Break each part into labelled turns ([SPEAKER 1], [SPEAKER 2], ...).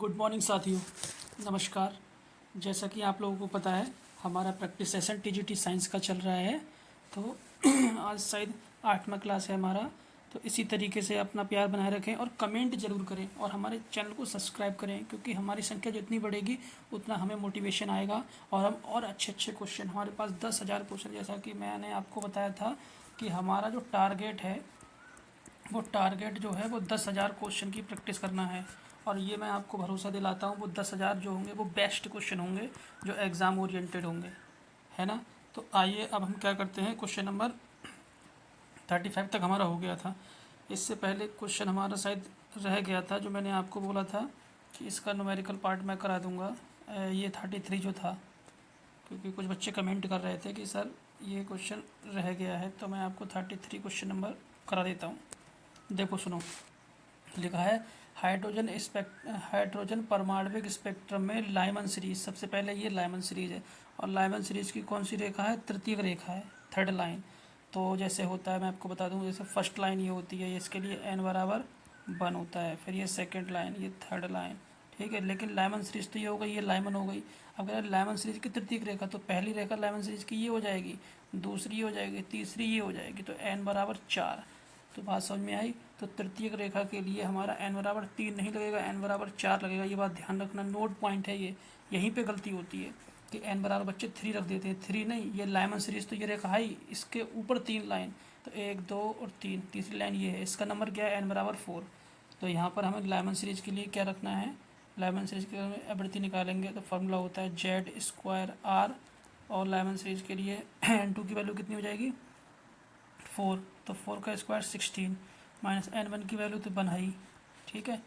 [SPEAKER 1] Good morning साथियों, नमस्कार। जैसा कि आप लोगों को पता है, हमारा प्रैक्टिस सेशन टीजीटी साइंस का चल रहा है। तो आज शायद 8वां क्लास है हमारा। तो इसी तरीके से अपना प्यार बनाए रखें और कमेंट ज़रूर करें और हमारे चैनल को सब्सक्राइब करें, क्योंकि हमारी संख्या जितनी बढ़ेगी उतना हमें मोटिवेशन आएगा और हम और अच्छे अच्छे क्वेश्चन, हमारे पास 10,000 क्वेश्चन, जैसा कि मैंने आपको बताया था कि हमारा जो टारगेट है वो टारगेट जो है वो 10,000 क्वेश्चन की प्रैक्टिस करना है। और ये मैं आपको भरोसा दिलाता हूँ, वो 10,000 जो होंगे वो बेस्ट क्वेश्चन होंगे, जो एग्ज़ाम ओरिएंटेड होंगे, है ना। तो आइए अब हम क्या करते हैं, क्वेश्चन नंबर 35 तक हमारा हो गया था। इससे पहले क्वेश्चन हमारा शायद रह गया था, जो मैंने आपको बोला था कि इसका न्यूमेरिकल पार्ट मैं करा दूँगा। ये 33 जो था, क्योंकि कुछ बच्चे कमेंट कर रहे थे कि सर ये क्वेश्चन रह गया है, तो मैं आपको 33 क्वेश्चन नंबर करा देता हूँ। देखो सुनो, लिखा है हाइड्रोजन परमाणविक स्पेक्ट्रम में लाइमन सीरीज। सबसे पहले ये लाइमन सीरीज है, और लाइमन सीरीज की कौन सी रेखा है? तृतीयक रेखा है, थर्ड लाइन। तो जैसे होता है, मैं आपको बता दूं, जैसे फर्स्ट लाइन ये होती है, इसके लिए n बराबर 1 होता है, फिर ये सेकंड लाइन, ये थर्ड लाइन, ठीक है। लेकिन लाइमन सीरीज तो ये हो गई, ये लाइमन हो गई। अब अगर लाइमन सीरीज की तृतीयक रेखा, तो पहली रेखा लाइमन सीरीज की ये हो जाएगी, दूसरी ये हो जाएगी, तीसरी ये हो जाएगी, तो n बराबर 4। तो बात समझ में आई। तो तृतीयक रेखा के लिए हमारा n बराबर 3 नहीं लगेगा, n बराबर 4 लगेगा। ये बात ध्यान रखना, नोट पॉइंट है ये। यहीं पे गलती होती है कि n बराबर बच्चे 3 रख देते हैं। 3 नहीं, ये लाइमन सीरीज तो ये रेखा है ही, इसके ऊपर 3 लाइन, तो 1 2 और 3, तीसरी लाइन ये है। इसका नंबर क्या है? n बराबर 4। तो यहाँ पर हमें लाइमन सीरीज के लिए क्या रखना है? लाइमन सीरीज के लिए आवृत्ति निकालेंगे तो फॉर्मूला होता है जेड स्क्वायर आर, और लाइमन सीरीज के लिए n2 की वैल्यू कितनी हो जाएगी? 4। तो 4 का स्क्वायर 16, माइनस n1 की वैल्यू तो 1 है, ठीक है।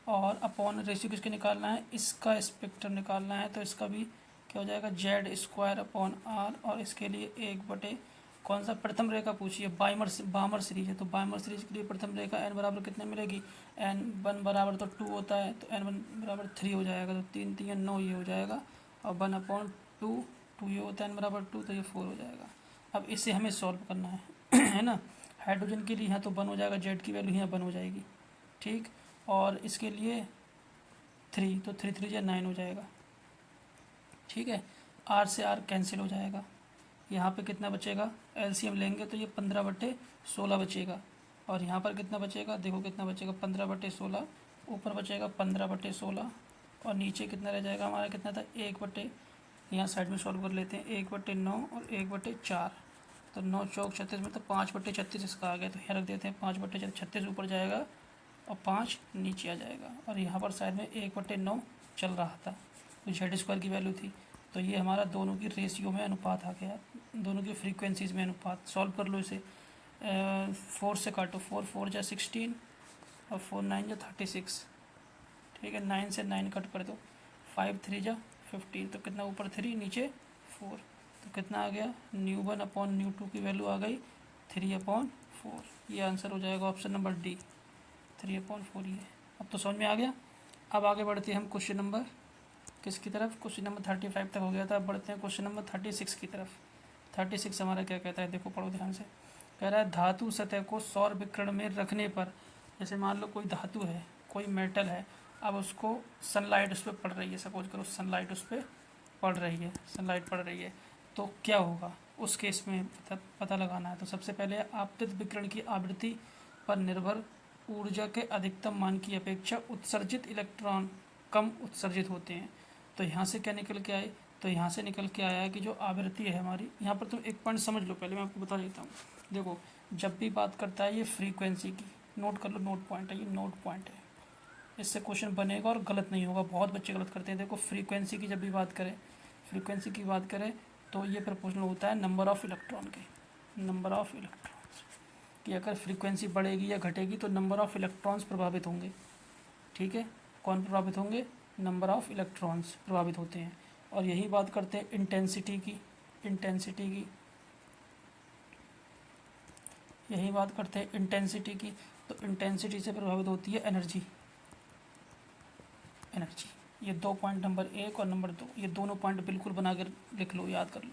[SPEAKER 1] और अपॉन रेशियो किसके निकालना है? इसका स्पेक्ट्रम निकालना है, तो इसका भी क्या हो जाएगा? जेड स्क्वायर अपॉन आर, और इसके लिए 1/, कौन सा प्रथम रेखा पूछिए? बामर सीरीज है, तो बामर सीरीज के लिए प्रथम रेखा n बराबर कितने मिलेगी? n1 बराबर तो 2 होता है, तो n1 बराबर 3 हो जाएगा, तो 3 3 9 ये हो जाएगा, और 1/2, 2 ये होता है n बराबर 2, तो ये 4 हो जाएगा। अब इसे हमें सॉल्व करना है है ना। हाइड्रोजन के लिए यहाँ तो 1 हो जाएगा, जेड की वैल्यू यहाँ 1 हो जाएगी, ठीक। और इसके लिए 3, तो 3 3 9 हो जाएगा, ठीक है। आर से आर कैंसिल हो जाएगा, यहाँ पे कितना बचेगा? एलसीएम लेंगे तो ये 15/16 बचेगा। और यहाँ पर कितना बचेगा? देखो कितना बचेगा, 15/16। ऊपर बचेगा 15/16, और नीचे कितना रह जाएगा हमारा? कितना था? 1/, यहाँ साइड में सॉल्व कर लेते हैं, 1/9 और 1/4। तो 9 चौक 36 में, तो 5/36 इसका आ गया, तो यहाँ रख देते हैं 5/36 ऊपर जाएगा और 5 नीचे आ जाएगा। और यहाँ पर साइड में 1/9 चल रहा था, तो जेड स्क्वायर की वैल्यू थी। तो ये हमारा दोनों की रेशियो में अनुपात आ गया, दोनों की फ्रीक्वेंसीज में अनुपात। सॉल्व कर लो इसे, 4 से काटो, 4 4 जा 16 और 4 9 जा 36, ठीक है। 9 से 9 कट कर दो, 5 3 जा 15, तो कितना? ऊपर 3 नीचे 4, तो कितना आ गया? न्यू 1 अपॉन न्यू 2 की वैल्यू आ गई 3/4। ये आंसर हो जाएगा ऑप्शन नंबर डी, 3/4 ये। अब तो समझ में आ गया। अब आगे बढ़ते हैं हम क्वेश्चन नंबर किसकी तरफ? क्वेश्चन नंबर 35 तक हो गया था, अब बढ़ते हैं क्वेश्चन नंबर 36 की तरफ। 36 हमारा क्या कहता है? देखो पढ़ो ध्यान से। कह रहा है धातु सतह को सौर विकिरण में रखने पर, जैसे मान लो कोई धातु है, कोई मेटल है, अब उसको सनलाइट उस पर पड़ रही है, सपोज करो सनलाइट उस पर पड़ रही है, सनलाइट पड़ रही है, तो क्या होगा उस केस में? पता लगाना है। तो सबसे पहले आपतित विकिरण की आवृत्ति पर निर्भर ऊर्जा के अधिकतम मान की अपेक्षा उत्सर्जित इलेक्ट्रॉन कम उत्सर्जित होते हैं। तो यहाँ से क्या निकल के आए? तो यहाँ से निकल के आया है कि जो आवृत्ति है हमारी, यहाँ पर तुम एक पॉइंट समझ लो, पहले मैं आपको बता देता हूँ। देखो, जब भी बात करता है ये फ्रीक्वेंसी की, नोट कर लो, नोट पॉइंट है ये, नोट पॉइंट है, इससे क्वेश्चन बनेगा और गलत नहीं होगा। बहुत बच्चे गलत करते हैं। देखो, फ्रीक्वेंसी की जब भी बात करें, फ्रीक्वेंसी की बात करें, तो ये प्रपोजनल होता है नंबर ऑफ़ इलेक्ट्रॉन के, नंबर ऑफ़ इलेक्ट्रॉन्स कि अगर फ्रीक्वेंसी बढ़ेगी या घटेगी तो नंबर ऑफ़ इलेक्ट्रॉन्स प्रभावित होंगे, ठीक है। कौन प्रभावित होंगे? नंबर ऑफ़ इलेक्ट्रॉन्स प्रभावित होते हैं। और यही बात करते हैं इंटेंसिटी की, इंटेंसिटी की, यही बात करते हैं इंटेंसिटी की। तो इंटेंसिटी से प्रभावित होती है एनर्जी, एनर्जी। ये 2 पॉइंट, नंबर 1 और नंबर 2, ये दोनों पॉइंट बिल्कुल बना कर लिख लो, याद कर लो।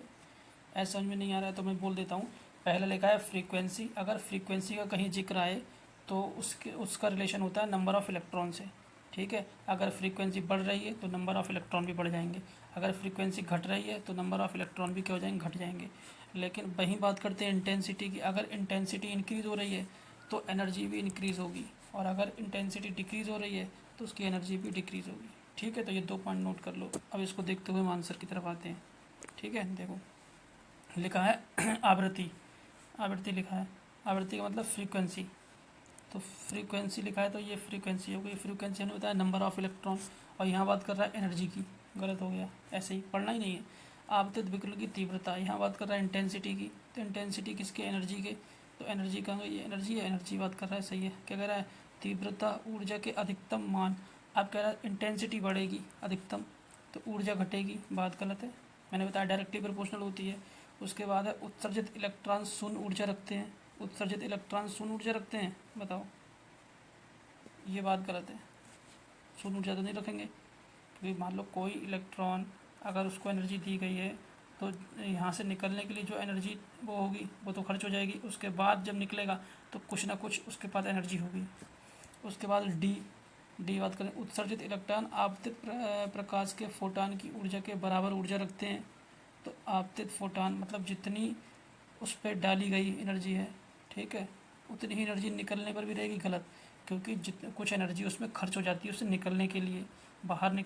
[SPEAKER 1] ऐसा समझ में नहीं आ रहा है तो मैं बोल देता हूँ। पहला लिखा है फ्रीक्वेंसी, अगर फ्रीक्वेंसी का कहीं जिक्र आए तो उसका रिलेशन होता है नंबर ऑफ़ इलेक्ट्रॉन से। ठीक है। अगर फ्रीक्वेंसी बढ़ रही है तो नंबर ऑफ़ इलेक्ट्रॉन भी बढ़ जाएंगे, अगर फ्रीक्वेंसी घट रही है तो नंबर ऑफ़ इलेक्ट्रॉन भी क्या हो जाएंगे, घट जाएंगे। लेकिन वहीं बात करते हैं इंटेंसिटी की, अगर इंटेंसिटी इंक्रीज़ हो रही है तो एनर्जी भी इंक्रीज़ होगी, और अगर इंटेंसिटी डिक्रीज़ हो रही है तो उसकी एनर्जी भी डिक्रीज़ होगी। ठीक है, तो ये 2 पॉइंट नोट कर लो। अब इसको देखते हुए हम आंसर की तरफ आते हैं। ठीक है, देखो लिखा है आवृत्ति, आवृत्ति लिखा है, आवृत्ति का मतलब फ्रीक्वेंसी, तो फ्रीक्वेंसी लिखा है तो ये फ्रीक्वेंसी हो गई। फ्रीक्वेंसी हमने बताया नंबर ऑफ़ इलेक्ट्रॉन, और यहाँ बात कर रहा है एनर्जी की, गलत हो गया, ऐसे ही पढ़ना ही नहीं है। आपतित विकिरण की तीव्रता, यहाँ बात कर रहा है इंटेंसिटी की, तो इंटेंसिटी किसके, एनर्जी के, तो एनर्जी का ये एनर्जी है, एनर्जी बात कर रहा है, सही है। क्या कह रहा है, तीव्रता ऊर्जा के अधिकतम मान। अब कह रहा है इंटेंसिटी बढ़ेगी अधिकतम तो ऊर्जा घटेगी, बात गलत है, मैंने बताया डायरेक्टली प्रोपोर्शनल होती है। उसके बाद है उत्सर्जित इलेक्ट्रॉन शून्य ऊर्जा रखते हैं, उत्सर्जित इलेक्ट्रॉन शून्य ऊर्जा रखते हैं, बताओ, ये बात गलत है, शून्य ऊर्जा तो नहीं रखेंगे, क्योंकि मान लो कोई इलेक्ट्रॉन अगर उसको एनर्जी दी गई है तो यहाँ से निकलने के लिए जो एनर्जी वो होगी वो तो खर्च हो जाएगी, उसके बाद जब निकलेगा तो कुछ ना कुछ उसके पास एनर्जी होगी। उसके बाद डी बात करें, उत्सर्जित इलेक्ट्रॉन आपतित प्रकाश के फोटॉन की ऊर्जा के बराबर ऊर्जा रखते हैं, तो आपतित फोटॉन मतलब जितनी उस पर डाली गई एनर्जी है, ठीक है, उतनी ही एनर्जी निकलने पर भी रहेगी, गलत, क्योंकि जितने कुछ एनर्जी उसमें खर्च हो जाती है उससे निकलने के लिए,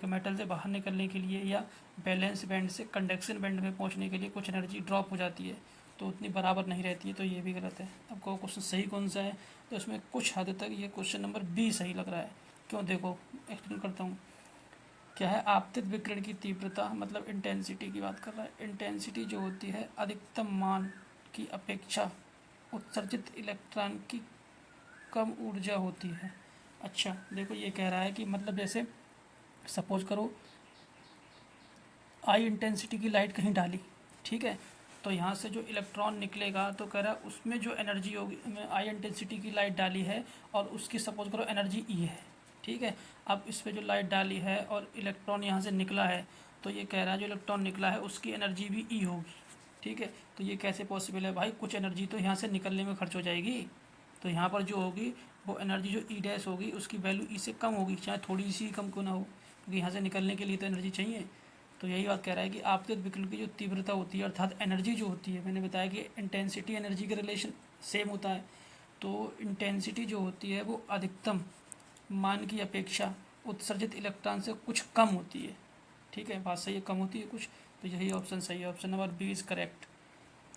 [SPEAKER 1] मेटल से बाहर निकलने के लिए, या बैलेंस बैंड से कंडक्शन बैंड में पहुंचने के लिए कुछ एनर्जी ड्रॉप हो जाती है, तो उतनी बराबर नहीं रहती है, तो ये भी गलत है। आपको क्वेश्चन सही कौन सा है, तो इसमें कुछ हद तक ये क्वेश्चन नंबर बी सही लग रहा है। क्यों, देखो एक्सप्लेन करता हूँ। क्या है, आपतित विकिरण की तीव्रता मतलब इंटेंसिटी की बात कर रहा है। इंटेंसिटी जो होती है अधिकतम मान की अपेक्षा उत्सर्जित इलेक्ट्रॉन की कम ऊर्जा होती है। अच्छा देखो, ये कह रहा है कि मतलब जैसे सपोज करो आई इंटेंसिटी की लाइट कहीं डाली, ठीक है, तो यहाँ से जो इलेक्ट्रॉन निकलेगा तो कह रहा है उसमें जो एनर्जी होगी, आई इंटेंसिटी की लाइट डाली है और उसकी सपोज करो एनर्जी ई है, ठीक है। अब इस पर जो लाइट डाली है और इलेक्ट्रॉन यहाँ से निकला है, तो ये कह रहा है जो इलेक्ट्रॉन निकला है उसकी एनर्जी भी ई होगी, ठीक है। तो ये कैसे पॉसिबल है भाई, कुछ एनर्जी तो यहाँ से निकलने में खर्च हो जाएगी, तो यहाँ पर जो होगी वो एनर्जी जो ई डैश होगी उसकी वैल्यू ई से कम होगी, चाहे थोड़ी सी कम क्यों ना हो, क्योंकि यहाँ से निकलने के लिए तो एनर्जी चाहिए। तो यही बात कह रहा है कि आपतित विकिरण की जो तीव्रता होती है अर्थात एनर्जी जो होती है, मैंने बताया कि इंटेंसिटी एनर्जी का रिलेशन सेम होता है, तो इंटेंसिटी जो होती है वो अधिकतम मान की अपेक्षा उत्सर्जित इलेक्ट्रॉन से कुछ कम होती है, ठीक है, बात सही है, कम होती है कुछ, तो यही ऑप्शन सही है, option number B is correct.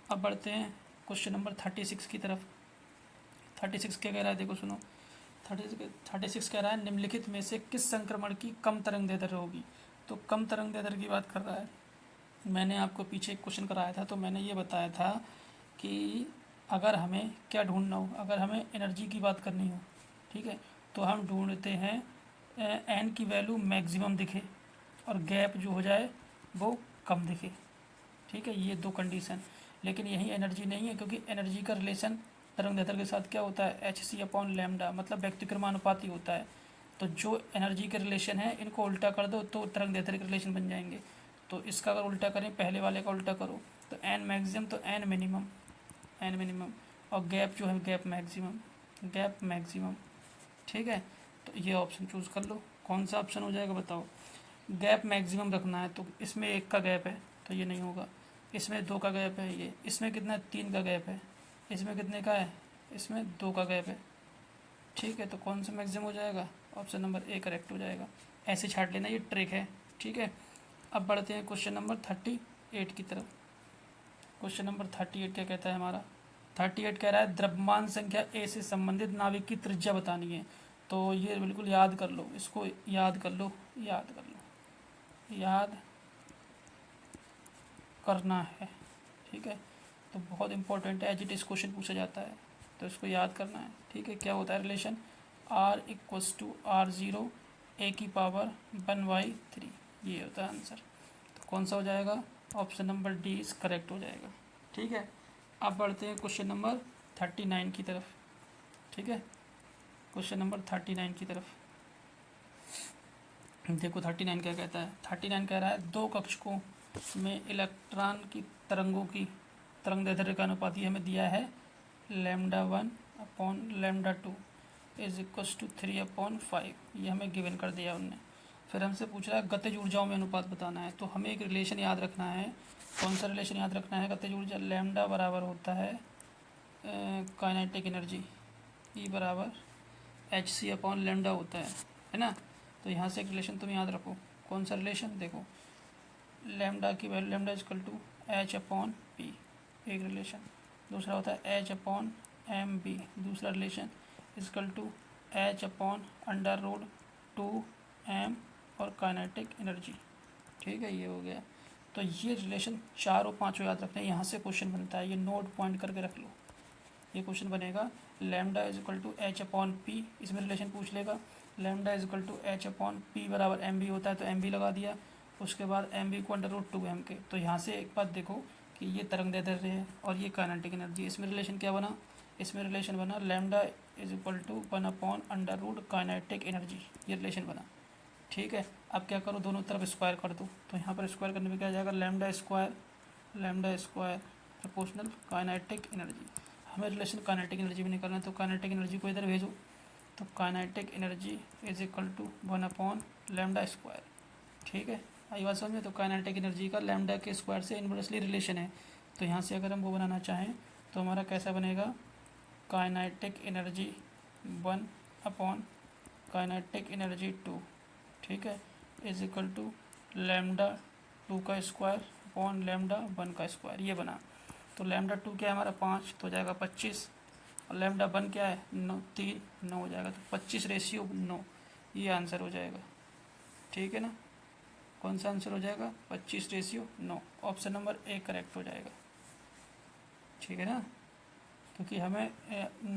[SPEAKER 1] अब बढ़ते हैं क्वेश्चन नंबर 36 की तरफ। 36 क्या कह रहा है, देखो सुनो, 36 कह रहा है निम्नलिखित में से किस संक्रमण की कम तरंगदैर्ध्य होगी। तो कम तरंगदैर्ध्य की बात कर रहा है। मैंने आपको पीछे एक क्वेश्चन कराया था, तो मैंने ये बताया था कि अगर हमें क्या ढूंढना हो, अगर हमें एनर्जी की बात करनी हो, ठीक है, तो हम ढूंढते हैं एन की वैल्यू मैक्सिमम दिखे और गैप जो हो जाए वो कम दिखे, ठीक है, ये 2 कंडीशन। लेकिन यही एनर्जी नहीं है, क्योंकि एनर्जी का रिलेशन तरंगदैर्ध्य के साथ क्या होता है, hc/λ, मतलब व्यक्तिक्रमानुपाती होता है। तो जो एनर्जी के रिलेशन है इनको उल्टा कर दो तो तरंगदैर्ध्य के रिलेशन बन जाएंगे। तो इसका अगर उल्टा करें, पहले वाले का उल्टा करो तो एन मैक्सिमम तो एन मिनिमम, और गैप जो है गैप मैक्सिमम, ठीक है। तो ये ऑप्शन चूज़ कर लो, कौन सा ऑप्शन हो जाएगा बताओ। गैप मैक्सिमम रखना है, तो इसमें 1 का गैप है तो ये नहीं होगा, इसमें 2 का गैप है, ये इसमें कितना 3 का गैप है, इसमें कितने का है, इसमें 2 का गैप है, ठीक है। तो कौन सा मैक्सिमम हो जाएगा, ऑप्शन नंबर ए करेक्ट हो जाएगा। ऐसे छाट लेना, ये ट्रिक है, ठीक है। अब बढ़ते हैं क्वेश्चन नंबर 38 की तरफ। क्वेश्चन नंबर 38 क्या कहता है हमारा, 38 कह रहा है द्रव्यमान संख्या ए से संबंधित नाभिक की त्रिज्या बतानी है। तो ये बिल्कुल याद कर लो, इसको याद करना है, ठीक है। तो बहुत इंपॉर्टेंट है, एज इट इज क्वेश्चन पूछा जाता है, तो इसको याद करना है, ठीक है। क्या होता है रिलेशन, R = R0 A⁻1/3, ये होता है आंसर। तो कौन सा हो जाएगा, option number D is correct हो जाएगा, ठीक है। अब बढ़ते हैं क्वेश्चन नंबर 39 की तरफ, ठीक है, क्वेश्चन नंबर 39 की तरफ। देखो 39 क्या कहता है, 39 कह रहा है 2 कक्षकों में इलेक्ट्रॉन की तरंगों की तरंगदैर्ध्य का अनुपात हमें दिया है λ1/λ2, इज इक्वल्स टू 3/5, ये हमें गिवन कर दिया उनने। फिर हमसे पूछ रहा है गतिज ऊर्जाओं में अनुपात बताना है, तो हमें एक रिलेशन याद रखना है। कौन सा रिलेशन याद रखना है? गतिज ऊर्जा लैम्डा बराबर होता है काइनेटिक एनर्जी, ई बराबर hc/लैम्डा होता है ना। तो यहाँ से एक रिलेशन तुम याद रखो। कौन सा रिलेशन? देखो, लैम्डा की value lambda is equal to h/p, एक रिलेशन। दूसरा होता है h/mb, दूसरा रिलेशन इजकल टू h/√2m और काइनेटिक एनर्जी। ठीक है, ये हो गया। तो ये रिलेशन चारों पांचों याद रखना है, यहाँ से क्वेश्चन बनता है, ये नोट पॉइंट करके रख लो। ये क्वेश्चन बनेगा लैम्डा इजकल टू h/p, इसमें रिलेशन पूछ लेगा। लैम्डा इजकल टू h/p बराबर mb होता है, तो mb लगा दिया। उसके बाद mb को √2m के। तो यहाँ से एक बात देखो कि ये तरंग दैर्ध्य है और ये काइनेटिक एनर्जी, इसमें रिलेशन क्या बना? इसमें रिलेशन बना lambda is equal to 1/√√ kinetic energy, ये रिलेशन बना। ठीक है, अब क्या करो, दोनों तरफ स्क्वायर कर दो। तो यहाँ पर स्क्वायर करने में क्या आ जाएगा? Lambda square proportional kinetic energy. हमें रिलेशन काइनेटिक एनर्जी भी निकालना है, तो काइनेटिक एनर्जी को इधर भेजो। तो kinetic energy is equal to 1/λ²। ठीक है, आई बात समझ में? तो काइनेटिक एनर्जी का लैम्डा के स्क्वायर से इन्वर्सली रिलेशन है। तो यहाँ से अगर हम वो बनाना चाहें तो हमारा कैसा बनेगा? काइनेटिक एनर्जी 1/काइनेटिक एनर्जी 2, ठीक है, इज इक्वल टू λ2 का स्क्वायर अपॉन λ1 का स्क्वायर, ये बना। तो λ2 क्या है हमारा 5, तो हो जाएगा 25, और λ1 क्या है 9 हो जाएगा। तो 25/9, ये आंसर हो जाएगा। ठीक है ना, कौन सा आंसर हो जाएगा? 25/9, ऑप्शन नंबर ए करेक्ट हो जाएगा। ठीक है ना, क्योंकि हमें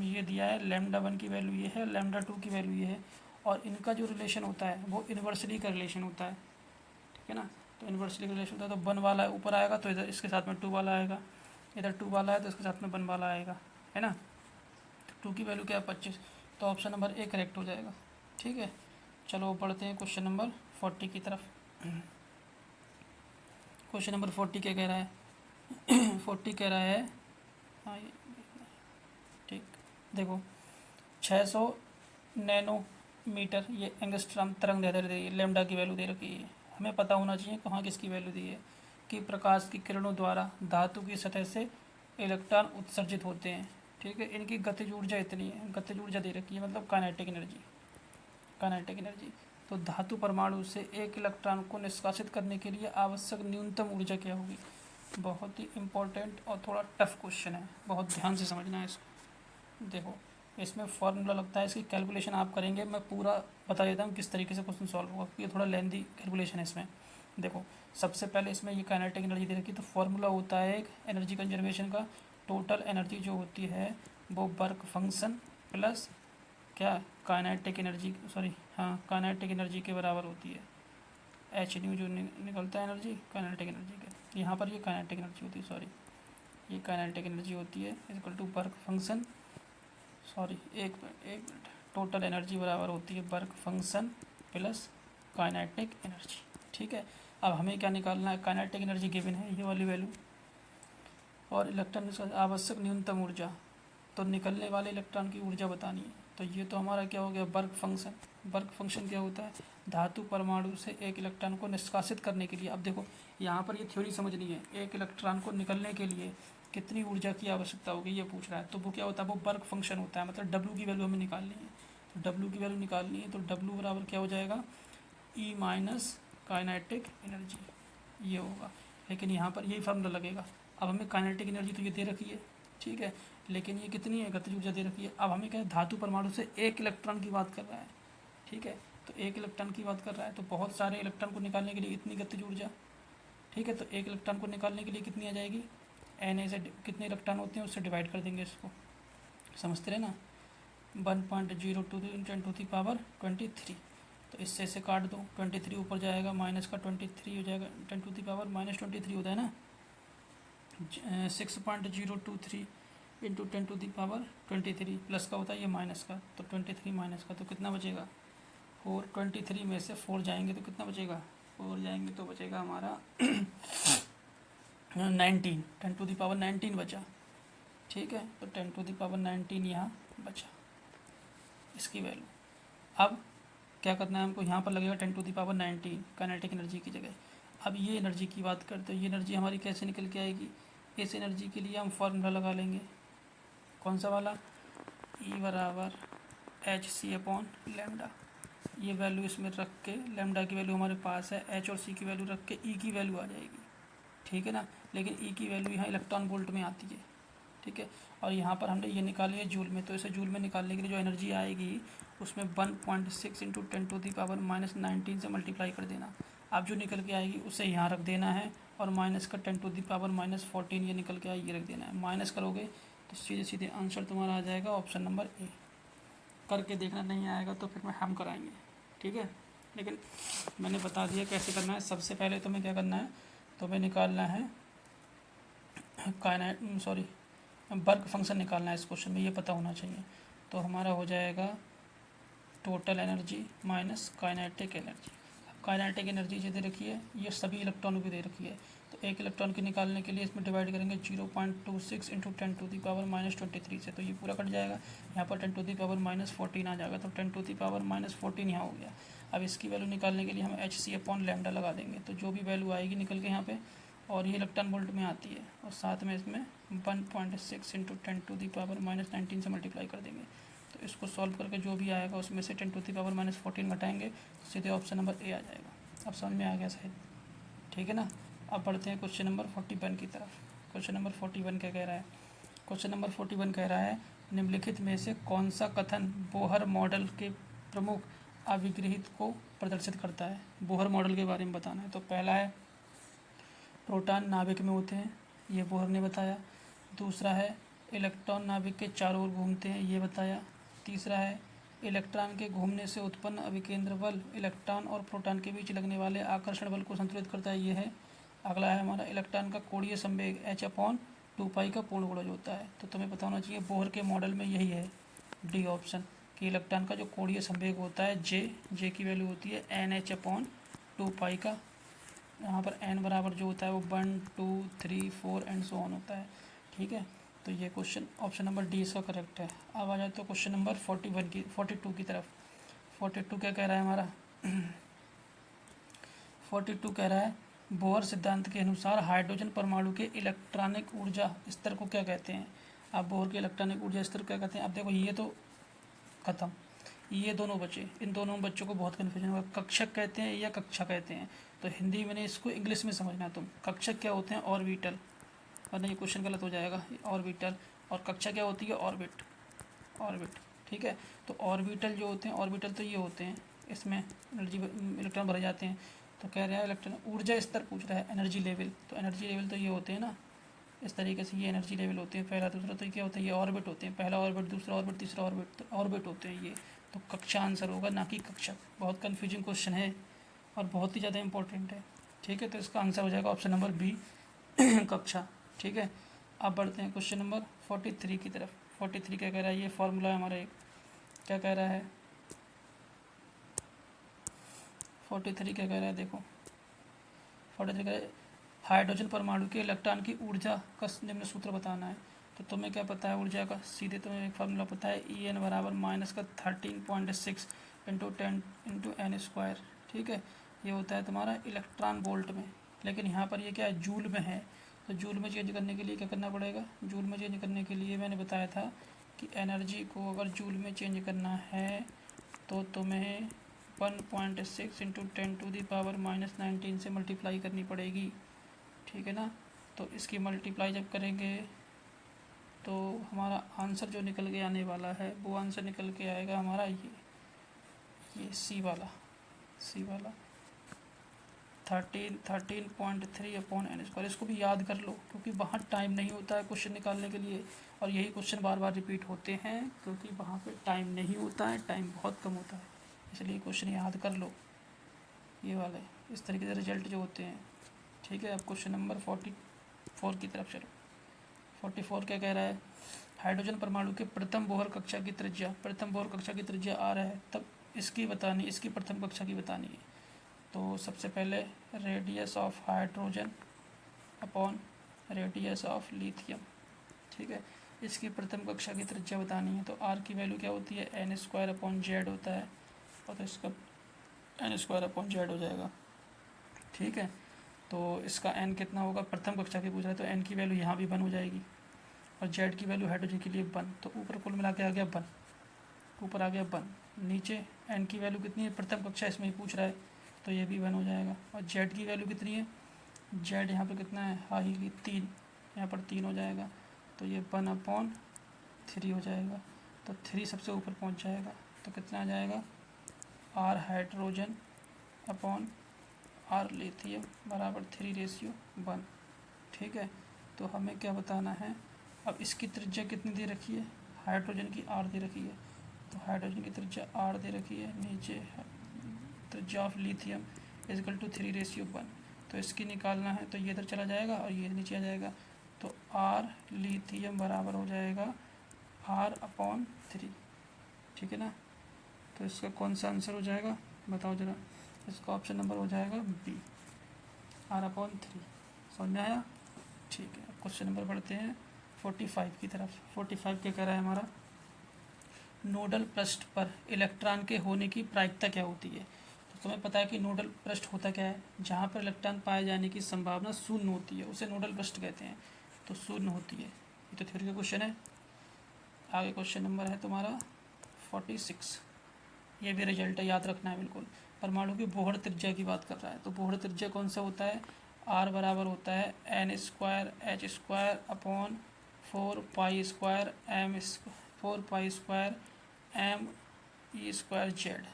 [SPEAKER 1] ये दिया है λ1 की वैल्यू ये है, λ2 की वैल्यू ये है, और इनका जो रिलेशन होता है वो इन्वर्सली का रिलेशन होता है। ठीक है ना, तो इन्वर्सली का रिलेशन होता है, तो 1 वाला ऊपर आएगा तो इधर इसके साथ में 2 वाला आएगा, इधर 2 वाला है तो इसके साथ में 1 वाला आएगा, है ना। तो 2 की वैल्यू क्या है? 25, तो ऑप्शन नंबर ए करेक्ट हो जाएगा। ठीक है, चलो बढ़ते हैं क्वेश्चन नंबर 40 की तरफ। क्वेश्चन नंबर 40 क्या कह रहा है? 40 कह रहा है, हाँ ठीक, देखो 600 नैनोमीटर ये एंगस्ट्रॉम तरंग दैर्ध्य दी है, लैम्डा की वैल्यू दे रखी है। हमें पता होना चाहिए कहाँ किसकी वैल्यू दी है, कि प्रकाश की किरणों द्वारा धातु की सतह से इलेक्ट्रॉन उत्सर्जित होते हैं। ठीक है, इनकी गतिज ऊर्जा इतनी है, गतिज ऊर्जा दे रखी है, मतलब काइनेटिक एनर्जी। तो धातु परमाणु से एक इलेक्ट्रॉन को निष्कासित करने के लिए आवश्यक न्यूनतम ऊर्जा क्या होगी? बहुत ही इम्पोर्टेंट और थोड़ा टफ क्वेश्चन है, बहुत ध्यान से समझना है इसको। देखो, इसमें फॉर्मूला लगता है, इसकी कैलकुलेशन आप करेंगे, मैं पूरा बता देता हूँ किस तरीके से क्वेश्चन सॉल्व होगा, क्योंकि थोड़ा लेंदी कैलकुलेशन है इसमें। देखो, सबसे पहले इसमें ये काइनेटिक एनर्जी दे रखी है, तो फॉर्मूला होता है एक एनर्जी कंजर्वेशन का, टोटल एनर्जी जो होती है वो वर्क फंक्शन प्लस क्या काइनेटिक एनर्जी, काइनेटिक एनर्जी के बराबर होती है। एच न्यू जो निकलता है एनर्जी काइनेटिक एनर्जी के, यहाँ पर ये काइनेटिक एनर्जी होती है, ये काइनेटिक एनर्जी होती है इक्वल टू वर्क फंक्शन, एक मिनट, टोटल एनर्जी बराबर होती है work function plus kinetic energy. ठीक है, अब हमें क्या निकालना है? काइनेटिक एनर्जी गिवन है, ये वाली वैल्यू, और इलेक्ट्रॉन आवश्यक न्यूनतम ऊर्जा, तो निकलने वाले इलेक्ट्रॉन की ऊर्जा बतानी है। तो ये तो हमारा क्या हो गया? Work function. वर्क फंक्शन क्या होता है? धातु परमाणु से एक इलेक्ट्रॉन को निष्कासित करने के लिए, अब देखो यहाँ पर ये थ्योरी समझनी है, एक इलेक्ट्रॉन को निकलने के लिए कितनी ऊर्जा की आवश्यकता होगी ये पूछ रहा है। तो वो क्या होता है? वो वर्क फंक्शन होता है, मतलब डब्ल्यू की वैल्यू हमें निकालनी है। तो डब्ल्यू की वैल्यू निकालनी है, तो डब्ल्यू बराबर क्या हो जाएगा? ई माइनस काइनेटिक एनर्जी, ये होगा। लेकिन यहाँ पर यही फार्मूला लगेगा। अब हमें काइनेटिक एनर्जी तो ये दे रखी है, ठीक है, लेकिन ये कितनी है? गतिज ऊर्जा दे रखी है। अब हमें क्या है? धातु परमाणु से एक इलेक्ट्रॉन की बात कर रहा है, ठीक है, तो एक इलेक्ट्रॉन की बात कर रहा है, तो बहुत सारे इलेक्ट्रॉन को निकालने के लिए इतनी गतिज ऊर्जा, ठीक है, तो एक इलेक्ट्रॉन को निकालने के लिए कितनी आ जाएगी? एन ए से कितने इलेक्ट्रॉन होते हैं उससे डिवाइड कर देंगे इसको, समझते रहे ना, 1.02 × 10⁻23, तो इससे इसे काट दो, 23 ऊपर जाएगा, माइनस का 23 हो जाएगा, 10⁻−23 होता है ना, 6.023 × 10⁻23 प्लस का होता है ये माइनस का, तो 23 माइनस का, तो कितना बचेगा? 4। 23 में से 4 जाएंगे तो कितना बचेगा? 4 जाएंगे तो बचेगा हमारा 19, 10⁻19 बचा, ठीक है, तो 10⁻19 यहाँ बचा। इसकी वैल्यू। अब क्या करना है हमको, यहाँ पर लगेगा 10⁻19 काइनेटिक एनर्जी की जगह। अब ये एनर्जी की बात करते हैं, ये एनर्जी हमारी कैसे निकल के आएगी। इस एनर्जी के लिए हम फॉर्मूला लगा लेंगे, कौन सा वाला, E बराबर hc/λ। ये वैल्यू इसमें रख के, लैम्डा की वैल्यू हमारे पास है, h और c की वैल्यू रख के E की वैल्यू आ जाएगी, ठीक है ना। लेकिन E की वैल्यू यहाँ इलेक्ट्रॉन वोल्ट में आती है, ठीक है। और यहाँ पर हमने ये निकाली है जूल में, तो इसे जूल में निकालने के लिए जो एनर्जी आएगी उसमें 1.6 इंटू 10⁻19 से मल्टीप्लाई कर देना। अब जो निकल के आएगी उसे यहाँ रख देना है, और माइनस का 10⁻14 ये निकल के आएगी, ये रख देना है। माइनस करोगे तो सीधे सीधे आंसर तुम्हारा आ जाएगा ऑप्शन नंबर ए। करके देखना, नहीं आएगा तो फिर हम कराएंगे, ठीक है। लेकिन मैंने बता दिया कैसे करना है। सबसे पहले तुम्हें क्या करना है, तुम्हें निकालना है वर्क फंक्शन निकालना है इस क्वेश्चन में, ये पता होना चाहिए। तो हमारा हो जाएगा total energy minus kinetic energy. अब काइनेटिक एनर्जी जो दे रखी है ये सभी इलेक्ट्रॉनों की दे रखी है, तो एक इलेक्ट्रॉन की निकालने के लिए इसमें डिवाइड करेंगे 0.26 इंटू 10⁻23 से, तो ये पूरा कट जाएगा। यहाँ पर 10⁻14 आ जाएगा, तो 10⁻14 यहाँ हो गया। अब इसकी वैल्यू निकालने के लिए हम hc/λ लगा देंगे, तो जो भी वैल्यू आएगी निकल के यहाँ पे, और ये इलेक्ट्रॉन वोल्ट में आती है, और साथ में इसमें 1.6 इंटू 10⁻19 से मल्टीप्लाई कर देंगे। तो इसको सॉल्व करके जो भी आएगा उसमें से 10⁻14 घटाएंगे, तो सीधे ऑप्शन नंबर ए आ जाएगा। अब समझ में आ गया शायद, ठीक है ना। अब बढ़ते हैं क्वेश्चन नंबर 41 की तरफ। क्वेश्चन नंबर 41 क्या कह रहा है, क्वेश्चन नंबर 41 कह रहा है निम्नलिखित में से कौन सा कथन बोहर मॉडल के प्रमुख अभिगृहित को प्रदर्शित करता है। बोहर मॉडल के बारे में बताना है। तो पहला है प्रोटॉन नाभिक में होते हैं, ये बोहर ने बताया। दूसरा है इलेक्ट्रॉन नाभिक के चारों ओर घूमते हैं, ये बताया। तीसरा है इलेक्ट्रॉन के घूमने से उत्पन्न अभिकेंद्र बल इलेक्ट्रॉन और प्रोटॉन के बीच लगने वाले आकर्षण बल को संतुलित करता है, ये है। अगला है हमारा इलेक्ट्रॉन का कोणीय संवेग h/2π का पूर्ण गुणज होता है। तो तुम्हें पता होना चाहिए बोहर के मॉडल में यही है, डी ऑप्शन, कि इलेक्ट्रॉन का जो कोणीय संवेग होता है जे की वैल्यू होती है NH/2π का। यहाँ पर n बराबर जो होता है वो 1 2 3 4 एंड सो ऑन होता है, ठीक है। तो ये क्वेश्चन ऑप्शन नंबर डी इसका करेक्ट है। अब आ जाए तो क्वेश्चन नंबर 42 की तरफ। 42 क्या कह रहा है हमारा 42 कह रहा है बोहर सिद्धांत के अनुसार हाइड्रोजन परमाणु के इलेक्ट्रॉनिक ऊर्जा स्तर को क्या कहते हैं। अब बोहर के इलेक्ट्रॉनिक ऊर्जा स्तर क्या कहते हैं। अब देखो ये तो खत्म, ये दोनों बचे, इन दोनों बच्चों को बहुत कन्फ्यूजन होगा, कक्षक कहते हैं या कक्षा कहते हैं। तो हिंदी में इसको इंग्लिश में समझना तुम। कक्षक क्या होते हैं, ऑर्बिटल, वरना ये क्वेश्चन गलत हो जाएगा। ऑर्बिटल, और कक्षा क्या होती है, ऑर्बिट, ठीक है। तो ऑर्बिटल जो होते हैं, ऑर्बिटल तो ये होते हैं, इसमें एनर्जी इलेक्ट्रॉन भरे जाते हैं। तो कह रहा है इलेक्ट्रॉन ऊर्जा स्तर पूछ रहा है, एनर्जी लेवल, तो एनर्जी लेवल तो ये होते हैं ना, इस तरीके से ये एनर्जी लेवल होते हैं। पहला दूसरा तो क्या होता है, ये ऑर्बिट होते हैं, पहला ऑर्बिट दूसरा ऑर्बिट तीसरा ऑर्बिट, तो ऑर्बिट होते हैं ये। तो कक्षा आंसर होगा, ना कि कक्षक। बहुत कन्फ्यूजिंग क्वेश्चन है और बहुत ही ज़्यादा इंपॉर्टेंट है, ठीक है। तो इसका आंसर हो जाएगा ऑप्शन नंबर बी कक्षा, ठीक है। अब बढ़ते हैं क्वेश्चन नंबर 43 की तरफ। 43 क्या कह रहा है, ये फॉर्मूला है हमारा एक, क्या कह रहा है 43 क्या कह रहा है, देखो 43 कह रहा है हाइड्रोजन परमाणु के इलेक्ट्रॉन की ऊर्जा का निम्न सूत्र बताना है। तो तुम्हें क्या पता है ऊर्जा का, सीधे तुम्हें एक फार्मूला पता है, En बराबर माइनस का 13.6 इंटू 10 इंटू n², ठीक है। ये होता है तुम्हारा इलेक्ट्रॉन वोल्ट में, लेकिन यहाँ पर ये क्या है, जूल में है। तो जूल में चेंज करने के लिए क्या करना पड़ेगा, जूल में चेंज करने के लिए मैंने बताया था कि एनर्जी को अगर जूल में चेंज करना है तो तुम्हें 1.6 इंटू 10⁻⁻19 से मल्टीप्लाई करनी पड़ेगी, ठीक है ना। तो इसकी मल्टीप्लाई जब करेंगे तो हमारा आंसर जो निकल के आने वाला है वो आंसर निकल के आएगा हमारा ये सी वाला 13.3/n²। इसको भी याद कर लो क्योंकि वहाँ टाइम नहीं होता है क्वेश्चन निकालने के लिए, और यही क्वेश्चन बार बार रिपीट होते हैं क्योंकि वहाँ पे टाइम नहीं होता है, टाइम बहुत कम होता है, इसलिए क्वेश्चन याद कर लो ये वाले। इस तरीके से रिजल्ट जो होते हैं, ठीक है। अब क्वेश्चन नंबर 44 की तरफ चलो। 44 क्या कह रहा है, हाइड्रोजन परमाणु के प्रथम बोहर कक्षा की त्रिज्या r है, तब इसकी प्रथम कक्षा की बतानी है। तो सबसे पहले radius of hydrogen upon radius of lithium, ठीक है। इसकी प्रथम कक्षा की त्रिज्या बतानी है। तो आर की वैल्यू क्या होती है, एन स्क्वायर अपॉन जेड होता है, और तो इसका एन स्क्वायर अपॉन जेड हो जाएगा। ठीक है, तो इसका एन कितना होगा, प्रथम कक्षा की पूछ रहा है, तो एन की वैल्यू यहाँ भी 1 हो जाएगी, और जेड की वैल्यू हाइड्रोजन के लिए 1, तो ऊपर कुल मिला के आ गया 1, ऊपर आ गया 1। नीचे एन की वैल्यू कितनी है, प्रथम कक्षा इसमें ही पूछ रहा है, तो ये भी 1 हो जाएगा। और जेड की वैल्यू कितनी है, जेड यहाँ पर कितना है, हाई 3, यहाँ पर 3 हो जाएगा, तो ये 1/3 हो जाएगा। तो 3 सबसे ऊपर पहुँच जाएगा, तो कितना आ जाएगा, R hydrogen upon R lithium बराबर 3:1। ठीक है, तो हमें क्या बताना है, अब इसकी त्रिज्या कितनी दे रखी है, हाइड्रोजन की आर दे रखी है, तो हाइड्रोजन की त्रिज्या आर दे रखी है, नीचे त्रिज्या ऑफ लिथियम इजकल टू 3:1। तो इसकी निकालना है, तो ये इधर चला जाएगा और ये नीचे आ जाएगा, तो आर लिथियम बराबर हो जाएगा R/3। ठीक है ना, तो इसका कौन सा आंसर हो जाएगा बताओ ज़रा, इसका ऑप्शन नंबर हो जाएगा बी, R/3। समझ में आया? ठीक है, क्वेश्चन नंबर पढ़ते हैं 45 की तरफ। 45 क्या कह रहा है हमारा, नोडल पृष्ठ पर इलेक्ट्रॉन के होने की प्रायिकता क्या होती है। तो तुम्हें पता है कि नोडल पृष्ठ होता क्या है, जहाँ पर इलेक्ट्रॉन पाए जाने की संभावना शून्य होती है उसे नोडल पृष्ठ कहते हैं, तो शून्य होती है। ये तो थ्योरी का क्वेश्चन है। आगे क्वेश्चन नंबर है तुम्हारा 46, ये भी रिजल्ट है, याद रखना है बिल्कुल। परमाणु की बोहड़ त्रिज्या की बात कर रहा है, तो बोहड़ त्रिज्या कौन सा होता है, आर बराबर होता है N square H square upon 4 pi square M E square Z,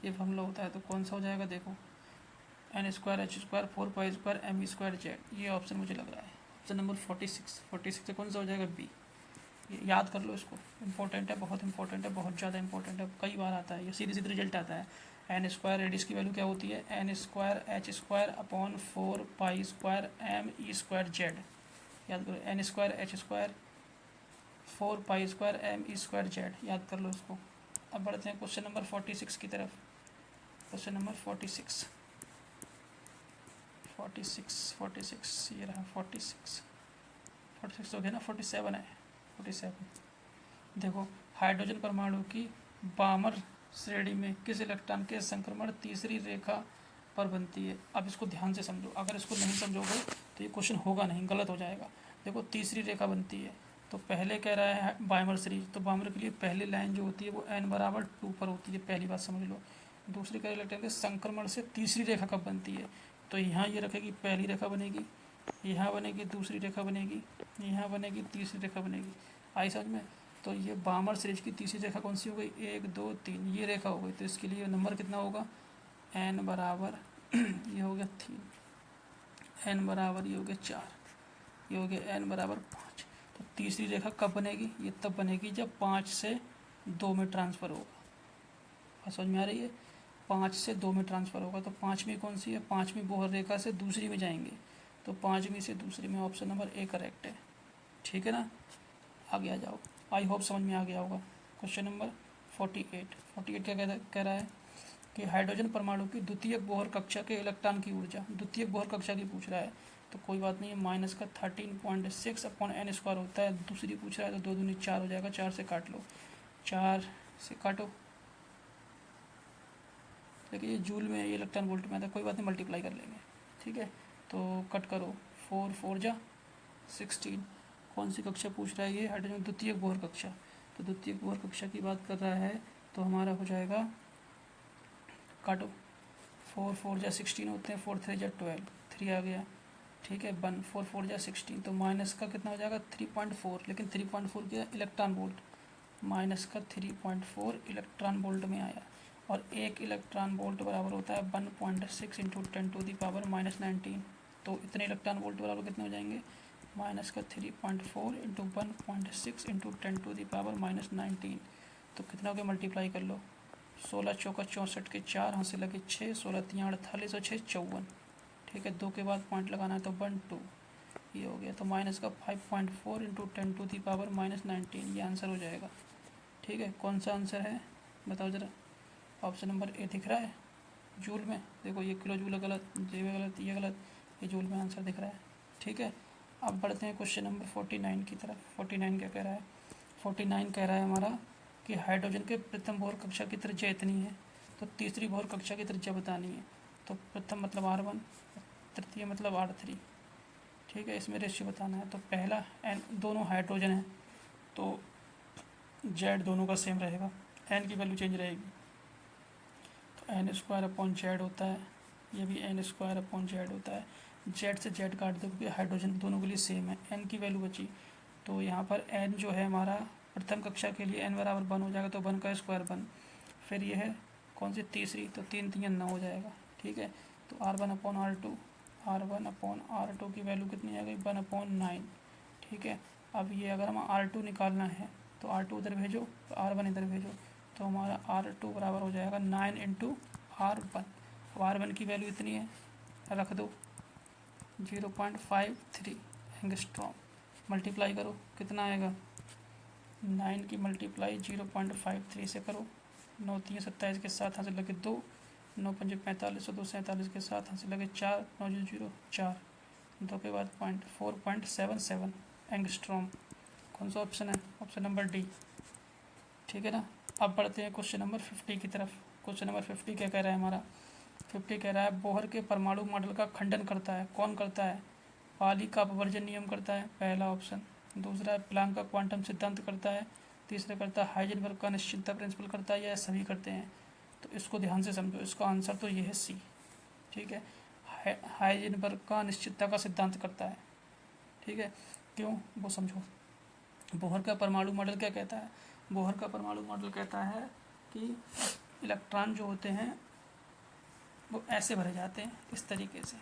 [SPEAKER 1] ये फॉर्मूला होता है। तो कौन सा हो जाएगा, देखो N square H square 4 pi square M E square Z, ये ऑप्शन मुझे लग रहा है ऑप्शन नंबर 46 से कौन सा हो जाएगा, बी। याद कर लो इसको, इंपॉर्टेंट है, बहुत इंपॉर्टेंट है, बहुत ज़्यादा इंपॉर्टेंट है, कई बार आता है ये, सीधे सीधे रिजल्ट आता है। एन स्क्वायर रेडियस की वैल्यू क्या होती है, N square H square upon 4 pi square M E square Z. याद करो, N square H square 4 pi square M E square Z, याद कर लो इसको। अब बढ़ते हैं क्वेश्चन नंबर 46 की तरफ। क्वेश्चन नंबर 46 ये रहा 46 हो गया ना, 47 है, 47। देखो, हाइड्रोजन परमाणु की बामर श्रेणी में किस इलेक्ट्रॉन के संक्रमण तीसरी रेखा पर बनती है। अब इसको ध्यान से समझो, अगर इसको नहीं समझोगे तो ये क्वेश्चन होगा नहीं, गलत हो जाएगा। देखो, तीसरी रेखा बनती है, तो पहले कह रहा है बामर सीरीज, तो बामर के लिए पहली लाइन जो होती है वो n/2 पर होती है, पहली बात समझ लो। दूसरी कह इलेक्ट्रॉन के संक्रमण से तीसरी रेखा कब बनती है, तो यहाँ ये रखेगी, पहली रेखा बनेगी, यहाँ बनेगी दूसरी रेखा बनेगी, यहाँ बनेगी तीसरी रेखा बनेगी। आई समझ में? तो ये बामर सीरीज की तीसरी रेखा कौन सी हो गई, 1 2 3 ये रेखा हो गई, तो इसके लिए नंबर कितना होगा, n बराबर ये हो गया 3, n बराबर ये हो गया 4, ये हो गया n बराबर 5। तो तीसरी रेखा कब बनेगी, ये तब बनेगी जब 5 से 2 में ट्रांसफ़र होगा। समझ में आ रही है, 5 से 2 में ट्रांसफ़र होगा, तो पाँचवीं कौन सी है, पाँचवीं बोहर रेखा से दूसरी में जाएंगे, तो पाँचवीं से दूसरी में ऑप्शन नंबर ए करेक्ट है। ठीक है ना, आगे आ जाओ, आई होप समझ में आ गया होगा। क्वेश्चन नंबर 48 क्या कह रहा है कि हाइड्रोजन परमाणु की द्वितीयक बोहर कक्षा के इलेक्ट्रॉन की ऊर्जा, द्वितीयक बोहर कक्षा की पूछ रहा है, तो कोई बात नहीं है, माइनस का 13.6 अपॉन n स्क्वायर होता है। दूसरी पूछ रहा है तो 2 दूनी 4 हो जाएगा, 4 से काट लो, 4 से काटो, लेकिन ये जूल में, ये इलेक्ट्रॉन वोल्ट में आता है, कोई बात नहीं, मल्टीप्लाई कर लेंगे। ठीक है, तो कट करो, 4 4 जा 16। कौन सी कक्षा पूछ रहा है ये, हाइड्रोजन द्वितीयक बोहर कक्षा, तो द्वितीयक बोहर कक्षा की बात कर रहा है, तो हमारा हो जाएगा, काटो, 4 4 जा 16 होते हैं, 4 3 जा 12, 3 आ गया। ठीक है, 1 4 4 जा 16, तो माइनस का कितना हो जाएगा 3.4, लेकिन 3.4 क्या इलेक्ट्रॉन वोल्ट, माइनस का 3.4 इलेक्ट्रॉन वोल्ट में आया, और एक इलेक्ट्रॉन वोल्ट बराबर होता है 1.6 इंटू 10⁻19। तो इतने इलेक्ट्रॉन वोल्ट बराबर कितने हो जाएंगे, माइनस का 3.4 इंटू 1.6 इंटू 10⁻19। तो कितना हो गया, मल्टीप्लाई कर लो, 16 चौका 64 के 4, यहाँ से लगे 6, 16 3 48 और 6 54। ठीक है, 2 के बाद पॉइंट लगाना है, तो 1 2 ये हो गया, तो माइनस का 5.4 इंटू 10⁻19 ये आंसर हो जाएगा। ठीक है, कौन सा आंसर है बताओ ज़रा, ऑप्शन नंबर ए दिख रहा है जूल में, देखो ये किलो जूल गलत, ये गलत, ये गलत, ये जूल में आंसर दिख रहा है। ठीक है, अब बढ़ते हैं क्वेश्चन नंबर 49 की तरफ। 49 क्या कह रहा है? 49 कह रहा है हमारा कि हाइड्रोजन के प्रथम बोर कक्षा की त्रिज्या इतनी है, तो तीसरी बोर कक्षा की त्रिज्या बतानी है। तो प्रथम मतलब R1, तृतीय मतलब R3, ठीक है। इसमें रेशियो बताना है। तो पहला N, दोनों हाइड्रोजन है तो Z दोनों का सेम रहेगा, N की वैल्यू चेंज रहेगी। तो N² अपॉन Z होता है, ये भी N² अपॉन Z होता है। Z से Z काट दो क्योंकि हाइड्रोजन दोनों के लिए सेम है। N की वैल्यू बची, तो यहाँ पर N जो है हमारा प्रथम कक्षा के लिए N बराबर 1 हो जाएगा, तो 1 का स्क्वायर 1। फिर ये है कौन सी तीसरी, तो 3 3 9 हो जाएगा, ठीक है। तो R1/R2, R1/R2 की वैल्यू कितनी आ गई? 1/9, ठीक है। अब ये अगर हम R2 निकालना है तो R2 उधर भेजो, तो R1 इधर भेजो, तो हमारा R2 बराबर हो जाएगा 9 × R1। अब R1 की वैल्यू इतनी है, रख दो 0.53 एंगस्ट्रॉम। मल्टीप्लाई करो, कितना आएगा? 9 की मल्टीप्लाई 0.53 से करो। 9 3 27 के साथ यहाँ से लगे 2, 9 5 45 और 2 47 के साथ यहाँ से लगे 4, 9 0 4, 2 के बाद 4.77 एंगस्ट्रॉम। कौन सा ऑप्शन है? ऑप्शन नंबर डी, ठीक है ना। अब बढ़ते हैं क्वेश्चन नंबर 50 की तरफ। क्वेश्चन नंबर 50 क्या कह रहा है हमारा? 50 कह रहा है बोहर के परमाणु मॉडल का खंडन करता है। कौन करता है? पाली का अपवर्जन नियम करता है, पहला ऑप्शन। दूसरा है प्लांक का क्वांटम सिद्धांत करता है। तीसरा करता है हाइजेनबर्ग का निश्चितता प्रिंसिपल करता है, या सभी करते हैं। तो इसको ध्यान से समझो, इसका आंसर तो ये है सी, ठीक है। हाइजेनबर्ग का निश्चितता का सिद्धांत करता है, ठीक है। क्यों, वो समझो। बोहर का परमाणु मॉडल क्या कहता है? बोहर का परमाणु मॉडल कहता है कि इलेक्ट्रॉन जो होते हैं वो ऐसे भरे जाते हैं, इस तरीके से।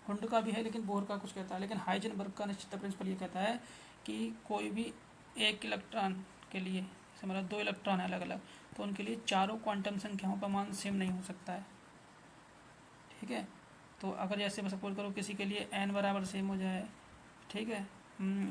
[SPEAKER 1] हुंड का भी है लेकिन बोहर का कुछ कहता है, लेकिन हाइजेनबर्ग का निश्चितता प्रिंसिपल ये कहता है कि कोई भी एक इलेक्ट्रॉन के लिए, जैसे मतलब 2 इलेक्ट्रॉन है अलग अलग, तो उनके लिए चारों क्वांटम संख्याओं का मान सेम नहीं हो सकता है, ठीक है। तो अगर जैसे सपोज करो किसी के लिए n बराबर सेम हो जाए, ठीक है,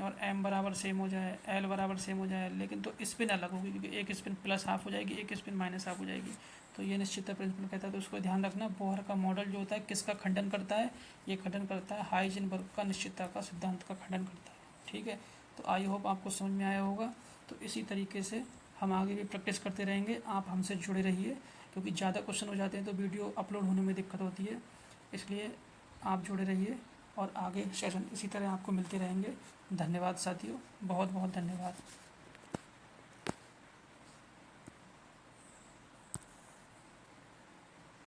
[SPEAKER 1] और m बराबर सेम हो जाए, l बराबर सेम हो जाए, लेकिन तो स्पिन अलग होगी, क्योंकि एक स्पिन प्लस हाफ हो जाएगी, एक स्पिन माइनस हाफ हो जाएगी। तो ये निश्चितता प्रिंसिपल कहता है, तो उसको ध्यान रखना। बोहर का मॉडल जो होता है किसका खंडन करता है? ये खंडन करता है हाइजेनबर्ग का निश्चितता का सिद्धांत का खंडन करता है, ठीक है। तो आई होप आपको समझ में आया होगा। तो इसी तरीके से हम आगे भी प्रैक्टिस करते रहेंगे। आप हमसे जुड़े रहिए, क्योंकि ज़्यादा क्वेश्चन हो जाते हैं तो वीडियो अपलोड होने में दिक्कत होती है, इसलिए आप जुड़े रहिए और आगे सेशन इसी तरह आपको मिलते रहेंगे। धन्यवाद साथियों, बहुत बहुत धन्यवाद।